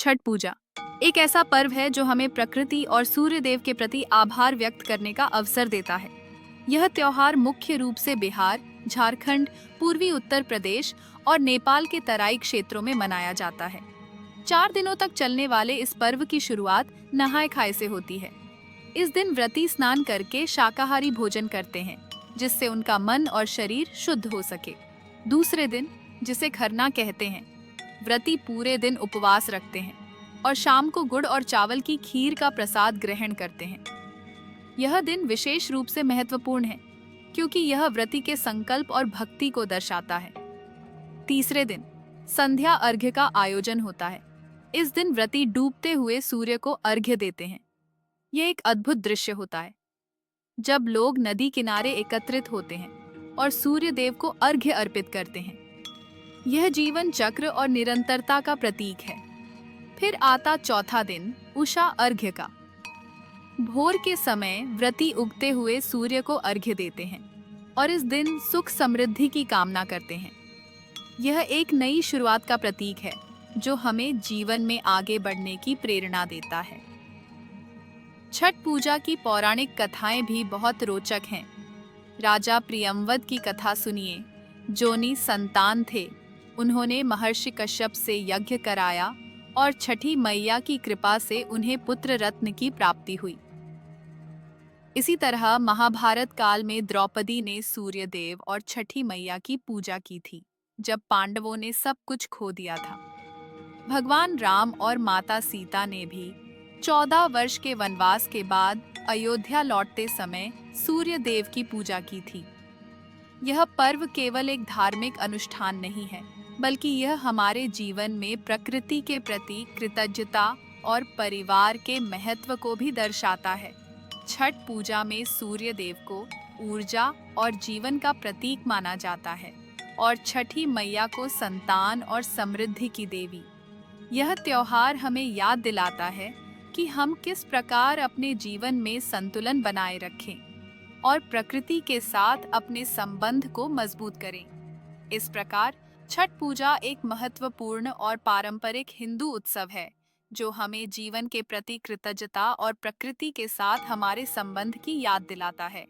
छठ पूजा एक ऐसा पर्व है जो हमें प्रकृति और सूर्य देव के प्रति आभार व्यक्त करने का अवसर देता है। यह त्योहार मुख्य रूप से बिहार, झारखंड, पूर्वी उत्तर प्रदेश और नेपाल के तराई क्षेत्रों में मनाया जाता है। 4 दिनों तक चलने वाले इस पर्व की शुरुआत नहाय खाए से होती है। इस दिन व्रती स्नान करके शाकाहारी भोजन करते हैं, जिससे उनका मन और शरीर शुद्ध हो सके। दूसरे दिन, जिसे खरना कहते हैं, व्रती पूरे दिन उपवास रखते हैं और शाम को गुड़ और चावल की खीर का प्रसाद ग्रहण करते हैं। यह दिन विशेष रूप से महत्वपूर्ण है क्योंकि यह व्रती के संकल्प और भक्ति को दर्शाता है। तीसरे दिन संध्या अर्घ्य का आयोजन होता है। इस दिन व्रती डूबते हुए सूर्य को अर्घ्य देते हैं। यह एक अद्भुत दृश्य होता है जब लोग नदी किनारे एकत्रित होते हैं और सूर्य देव को अर्घ्य अर्पित करते हैं। यह जीवन चक्र और निरंतरता का प्रतीक है। फिर आता चौथा दिन, उषा अर्घ्य का। भोर के समय व्रती उगते हुए सूर्य को अर्घ्य देते हैं और इस दिन सुख समृद्धि की कामना करते हैं। यह एक नई शुरुआत का प्रतीक है जो हमें जीवन में आगे बढ़ने की प्रेरणा देता है। छठ पूजा की पौराणिक कथाएं भी बहुत रोचक हैं। राजा प्रियंवद की कथा सुनिए। जोनी संतान थे, उन्होंने महर्षि कश्यप से यज्ञ कराया और छठी मैया की कृपा से उन्हें पुत्र रत्न की प्राप्ति हुई। इसी तरह महाभारत काल में द्रौपदी ने सूर्य देव और छठी मैया की पूजा की थी जब पांडवों ने सब कुछ खो दिया था। भगवान राम और माता सीता ने भी 14 वर्ष के वनवास के बाद अयोध्या लौटते समय सूर्य देव की पूजा की थी। यह पर्व केवल एक धार्मिक अनुष्ठान नहीं है, बल्कि यह हमारे जीवन में प्रकृति के प्रति कृतज्ञता और परिवार के महत्व को भी दर्शाता है। छठ पूजा में सूर्य देव को ऊर्जा और जीवन का प्रतीक माना जाता है और छठी मैया को संतान और समृद्धि की देवी। यह त्योहार हमें याद दिलाता है कि हम किस प्रकार अपने जीवन में संतुलन बनाए रखें और प्रकृति के साथ अपने संबंध को मजबूत करें। इस प्रकार छठ पूजा एक महत्वपूर्ण और पारंपरिक हिंदू उत्सव है जो हमें जीवन के प्रति कृतज्ञता और प्रकृति के साथ हमारे संबंध की याद दिलाता है।